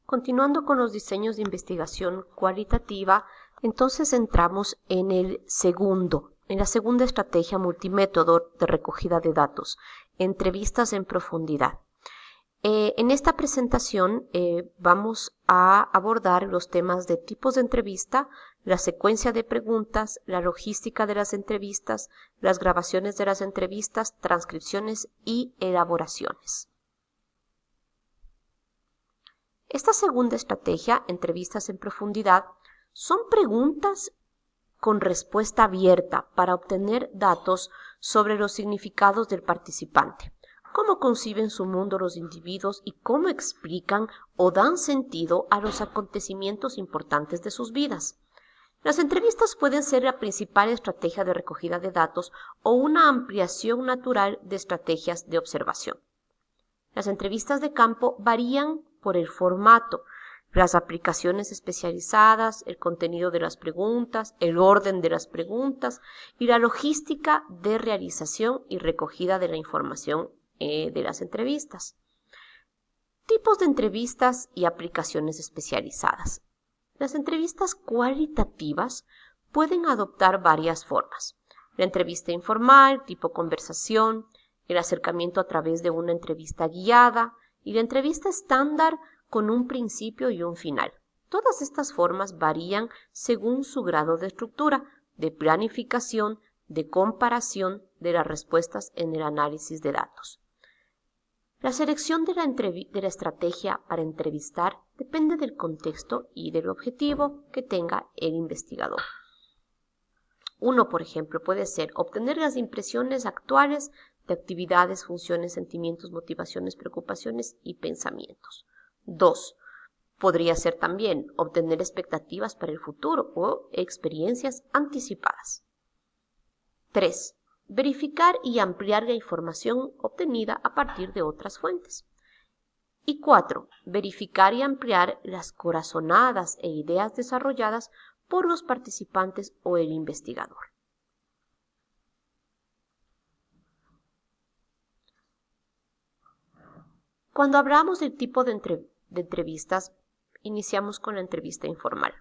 Continuando con los diseños de investigación cualitativa, entonces entramos en la segunda estrategia multimétodo de recogida de datos, entrevistas en profundidad. En esta presentación vamos a abordar los temas de tipos de entrevista, la secuencia de preguntas, la logística de las entrevistas, las grabaciones de las entrevistas, transcripciones y elaboraciones. Esta segunda estrategia, entrevistas en profundidad, son preguntas con respuesta abierta para obtener datos sobre los significados del participante, cómo conciben su mundo los individuos y cómo explican o dan sentido a los acontecimientos importantes de sus vidas. Las entrevistas pueden ser la principal estrategia de recogida de datos o una ampliación natural de estrategias de observación. Las entrevistas de campo varían por el formato, las aplicaciones especializadas, el contenido de las preguntas, el orden de las preguntas y la logística de realización y recogida de la información de las entrevistas. Tipos de entrevistas y aplicaciones especializadas. Las entrevistas cualitativas pueden adoptar varias formas. La entrevista informal, tipo conversación, el acercamiento a través de una entrevista guiada y la entrevista estándar con un principio y un final. Todas estas formas varían según su grado de estructura, de planificación, de comparación de las respuestas en el análisis de datos. La selección de la estrategia para entrevistar depende del contexto y del objetivo que tenga el investigador. Uno, por ejemplo, puede ser obtener las impresiones actuales de actividades, funciones, sentimientos, motivaciones, preocupaciones y pensamientos. 2. Podría ser también obtener expectativas para el futuro o experiencias anticipadas. 3. Verificar y ampliar la información obtenida a partir de otras fuentes. Y 4. Verificar y ampliar las corazonadas e ideas desarrolladas por los participantes o el investigador. Cuando hablamos del tipo de entrevistas, iniciamos con la entrevista informal.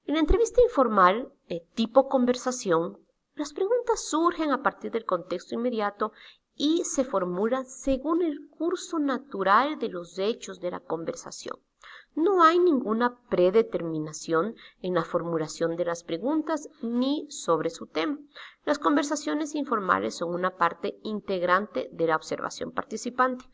En la entrevista informal, tipo conversación, las preguntas surgen a partir del contexto inmediato y se formulan según el curso natural de los hechos de la conversación. No hay ninguna predeterminación en la formulación de las preguntas ni sobre su tema. Las conversaciones informales son una parte integrante de la observación participante.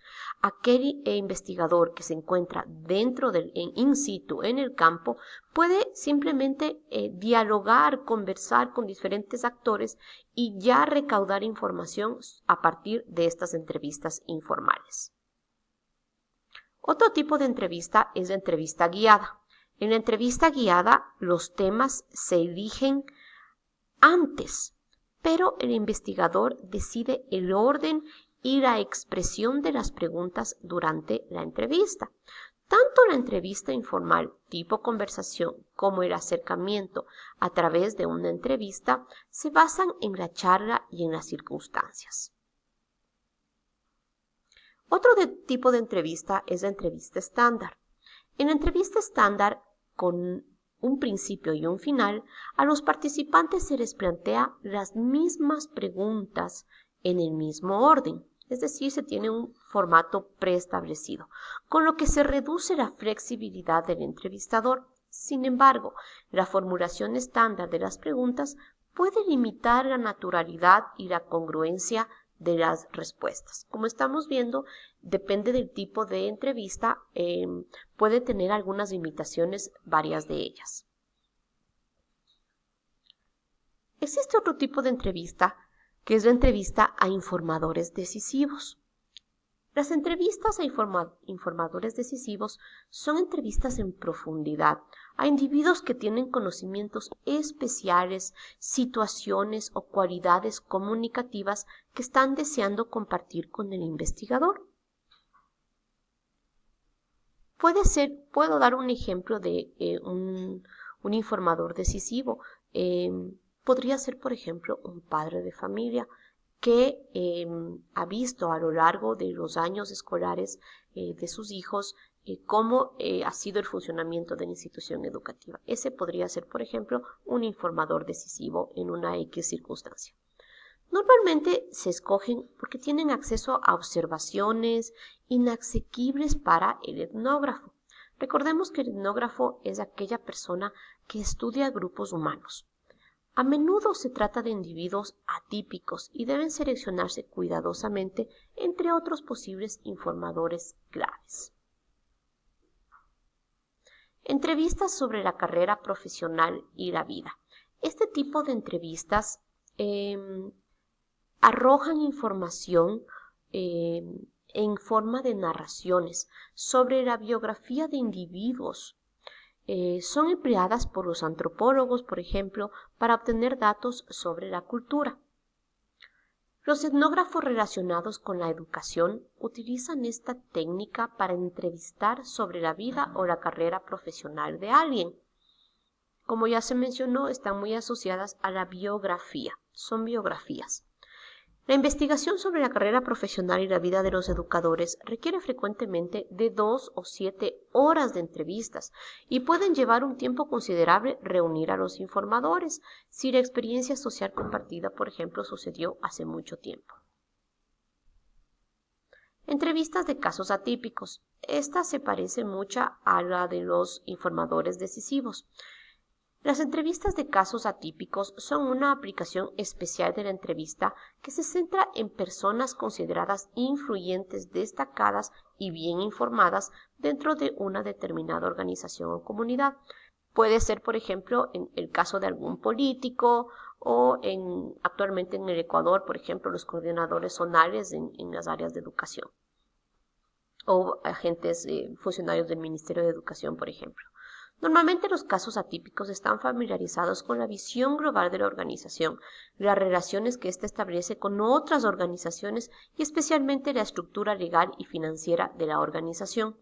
Aquel investigador que se encuentra dentro del in situ en el campo puede simplemente dialogar, conversar con diferentes actores y ya recaudar información a partir de estas entrevistas informales. Otro tipo de entrevista es la entrevista guiada. En la entrevista guiada, los temas se eligen antes, pero el investigador decide el orden y la expresión de las preguntas durante la entrevista. Tanto la entrevista informal tipo conversación como el acercamiento a través de una entrevista se basan en la charla y en las circunstancias. Otro tipo de entrevista es la entrevista estándar. En la entrevista estándar, con un principio y un final, a los participantes se les plantea las mismas preguntas en el mismo orden, es decir, se tiene un formato preestablecido, con lo que se reduce la flexibilidad del entrevistador. Sin embargo, la formulación estándar de las preguntas puede limitar la naturalidad y la congruencia de las respuestas. Como estamos viendo, depende del tipo de entrevista, puede tener algunas limitaciones, varias de ellas. Existe otro tipo de entrevista, que es la entrevista a informadores decisivos. Las entrevistas a informadores decisivos son entrevistas en profundidad a individuos que tienen conocimientos especiales, situaciones o cualidades comunicativas que están deseando compartir con el investigador. Puedo dar un ejemplo de un informador decisivo. Podría ser, por ejemplo, un padre de familia que ha visto a lo largo de los años escolares de sus hijos cómo ha sido el funcionamiento de la institución educativa. Ese podría ser, por ejemplo, un informador decisivo en una X circunstancia. Normalmente se escogen porque tienen acceso a observaciones inasequibles para el etnógrafo. Recordemos que el etnógrafo es aquella persona que estudia grupos humanos. A menudo se trata de individuos atípicos y deben seleccionarse cuidadosamente entre otros posibles informadores claves. Entrevistas sobre la carrera profesional y la vida. Este tipo de entrevistas arrojan información en forma de narraciones sobre la biografía de individuos. Son empleadas por los antropólogos, por ejemplo, para obtener datos sobre la cultura. Los etnógrafos relacionados con la educación utilizan esta técnica para entrevistar sobre la vida o la carrera profesional de alguien. Como ya se mencionó, están muy asociadas a la biografía, son biografías. La investigación sobre la carrera profesional y la vida de los educadores requiere frecuentemente de 2 o 7 horas de entrevistas y pueden llevar un tiempo considerable reunir a los informadores si la experiencia social compartida, por ejemplo, sucedió hace mucho tiempo. Entrevistas de casos atípicos. Esta se parece mucho a la de los informadores decisivos. Las entrevistas de casos atípicos son una aplicación especial de la entrevista que se centra en personas consideradas influyentes, destacadas y bien informadas dentro de una determinada organización o comunidad. Puede ser, por ejemplo, en el caso de algún político o actualmente en el Ecuador, por ejemplo, los coordinadores zonales en las áreas de educación o agentes funcionarios del Ministerio de Educación, por ejemplo. Normalmente los casos atípicos están familiarizados con la visión global de la organización, las relaciones que ésta establece con otras organizaciones y especialmente la estructura legal y financiera de la organización.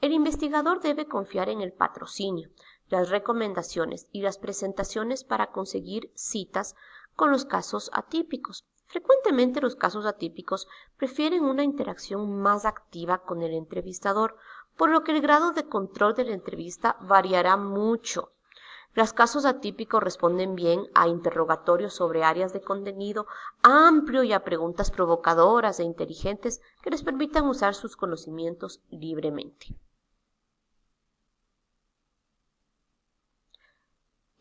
El investigador debe confiar en el patrocinio, las recomendaciones y las presentaciones para conseguir citas con los casos atípicos. Frecuentemente los casos atípicos prefieren una interacción más activa con el entrevistador, por lo que el grado de control de la entrevista variará mucho. Los casos atípicos responden bien a interrogatorios sobre áreas de contenido amplio y a preguntas provocadoras e inteligentes que les permitan usar sus conocimientos libremente.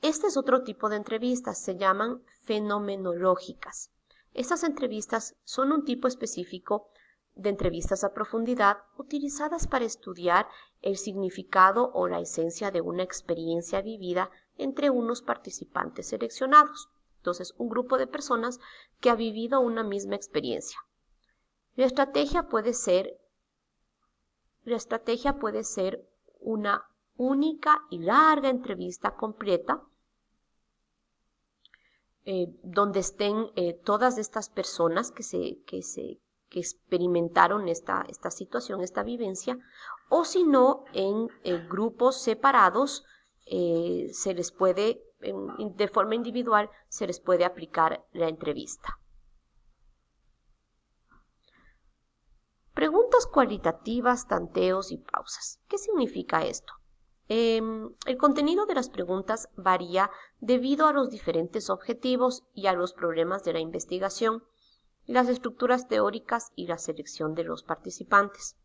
Este es otro tipo de entrevistas, se llaman fenomenológicas. Estas entrevistas son un tipo específico de entrevistas a profundidad utilizadas para estudiar el significado o la esencia de una experiencia vivida entre unos participantes seleccionados. Entonces, un grupo de personas que ha vivido una misma experiencia. La estrategia puede ser una única y larga entrevista completa donde estén todas estas personas que experimentaron esta situación, esta vivencia, o si no, en grupos separados, se les puede, de forma individual, se les puede aplicar la entrevista. Preguntas cualitativas, tanteos y pausas. ¿Qué significa esto? El contenido de las preguntas varía debido a los diferentes objetivos y a los problemas de la investigación, las estructuras teóricas y la selección de los participantes.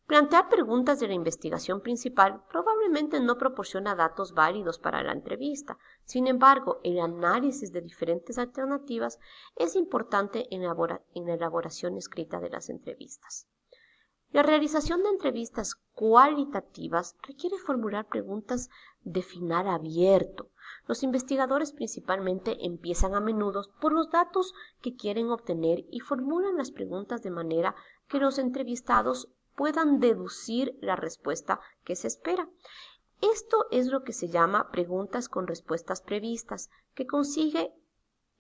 Plantear preguntas de la investigación principal probablemente no proporciona datos válidos para la entrevista. Sin embargo, el análisis de diferentes alternativas es importante en la elaboración escrita de las entrevistas. La realización de entrevistas cualitativas requiere formular preguntas de final abierto. Los investigadores principalmente empiezan a menudo por los datos que quieren obtener y formulan las preguntas de manera que los entrevistados puedan deducir la respuesta que se espera. Esto es lo que se llama preguntas con respuestas previstas, que consigue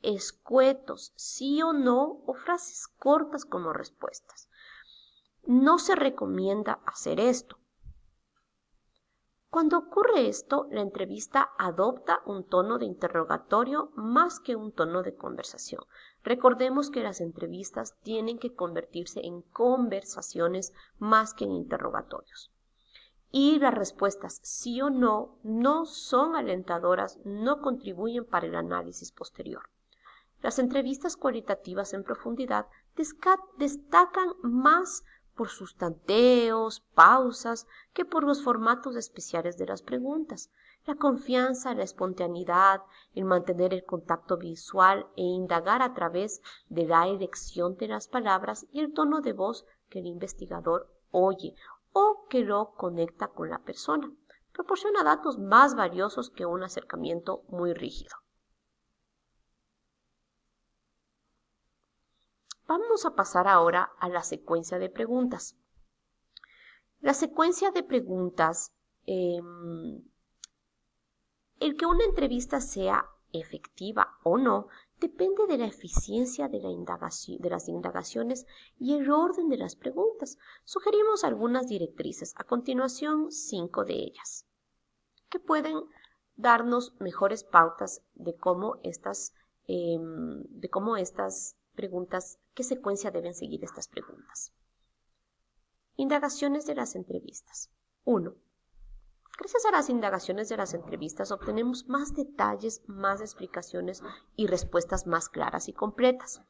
escuetos, sí o no, o frases cortas como respuestas. No se recomienda hacer esto. Cuando ocurre esto, la entrevista adopta un tono de interrogatorio más que un tono de conversación. Recordemos que las entrevistas tienen que convertirse en conversaciones más que en interrogatorios. y las respuestas sí o no no son alentadoras, no contribuyen para el análisis posterior. Las entrevistas cualitativas en profundidad destacan más por sus tanteos, pausas, que por los formatos especiales de las preguntas. La confianza, la espontaneidad, el mantener el contacto visual e indagar a través de la elección de las palabras y el tono de voz que el investigador oye o que lo conecta con la persona. Proporciona datos más valiosos que un acercamiento muy rígido. Vamos a pasar ahora a la secuencia de preguntas. La secuencia de preguntas, el que una entrevista sea efectiva o no, depende de la eficiencia de las indagaciones y el orden de las preguntas. Sugerimos algunas directrices, a continuación 5 de ellas, que pueden darnos mejores pautas de cómo estas preguntas, qué secuencia deben seguir estas preguntas. Indagaciones de las entrevistas. 1. Gracias a las indagaciones de las entrevistas obtenemos más detalles, más explicaciones y respuestas más claras y completas.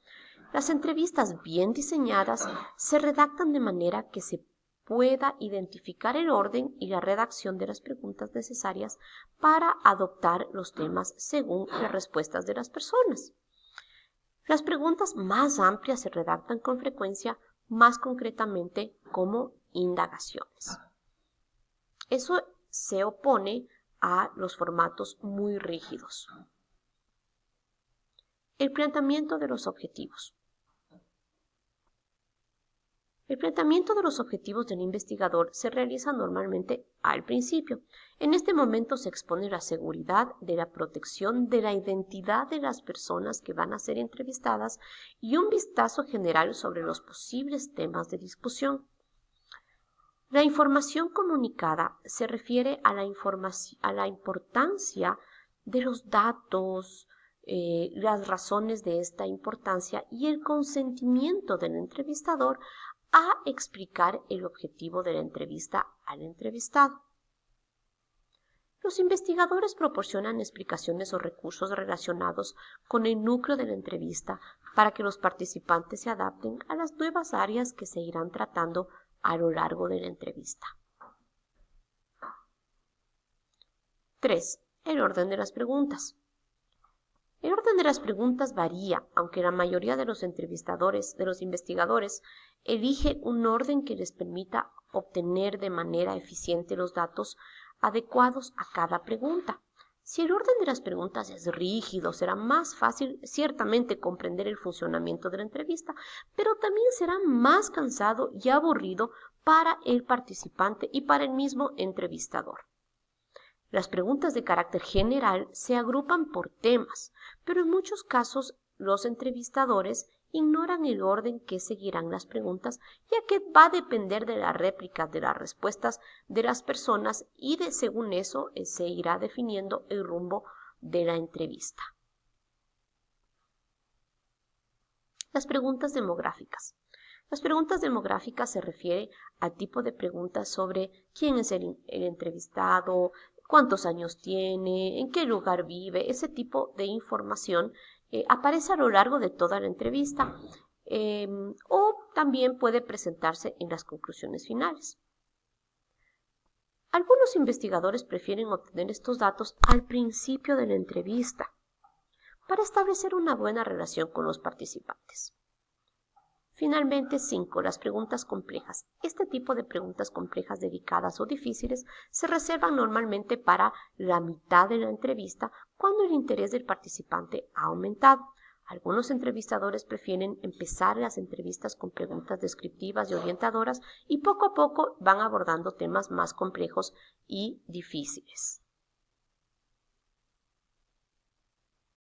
Las entrevistas bien diseñadas se redactan de manera que se pueda identificar el orden y la redacción de las preguntas necesarias para adoptar los temas según las respuestas de las personas. Las preguntas más amplias se redactan con frecuencia, más concretamente como indagaciones. Eso se opone a los formatos muy rígidos. El planteamiento de los objetivos. El planteamiento de los objetivos del investigador se realiza normalmente al principio. En este momento se expone la seguridad de la protección de la identidad de las personas que van a ser entrevistadas y un vistazo general sobre los posibles temas de discusión. La información comunicada se refiere a la importancia de los datos, las razones de esta importancia y el consentimiento del entrevistador a explicar el objetivo de la entrevista al entrevistado. Los investigadores proporcionan explicaciones o recursos relacionados con el núcleo de la entrevista para que los participantes se adapten a las nuevas áreas que se irán tratando a lo largo de la entrevista. 3. El orden de las preguntas. El orden de las preguntas varía, aunque la mayoría de los investigadores, elige un orden que les permita obtener de manera eficiente los datos adecuados a cada pregunta. Si el orden de las preguntas es rígido, será más fácil ciertamente comprender el funcionamiento de la entrevista, pero también será más cansado y aburrido para el participante y para el mismo entrevistador. Las preguntas de carácter general se agrupan por temas, pero en muchos casos los entrevistadores ignoran el orden que seguirán las preguntas, ya que va a depender de las réplicas de las respuestas de las personas y según eso se irá definiendo el rumbo de la entrevista. Las preguntas demográficas. Las preguntas demográficas se refieren al tipo de preguntas sobre quién es el entrevistado, cuántos años tiene, en qué lugar vive. Ese tipo de información aparece a lo largo de toda la entrevista o también puede presentarse en las conclusiones finales. Algunos investigadores prefieren obtener estos datos al principio de la entrevista para establecer una buena relación con los participantes. Finalmente, 5. Las preguntas complejas. Este tipo de preguntas complejas, delicadas o difíciles se reservan normalmente para la mitad de la entrevista cuando el interés del participante ha aumentado. Algunos entrevistadores prefieren empezar las entrevistas con preguntas descriptivas y orientadoras y poco a poco van abordando temas más complejos y difíciles.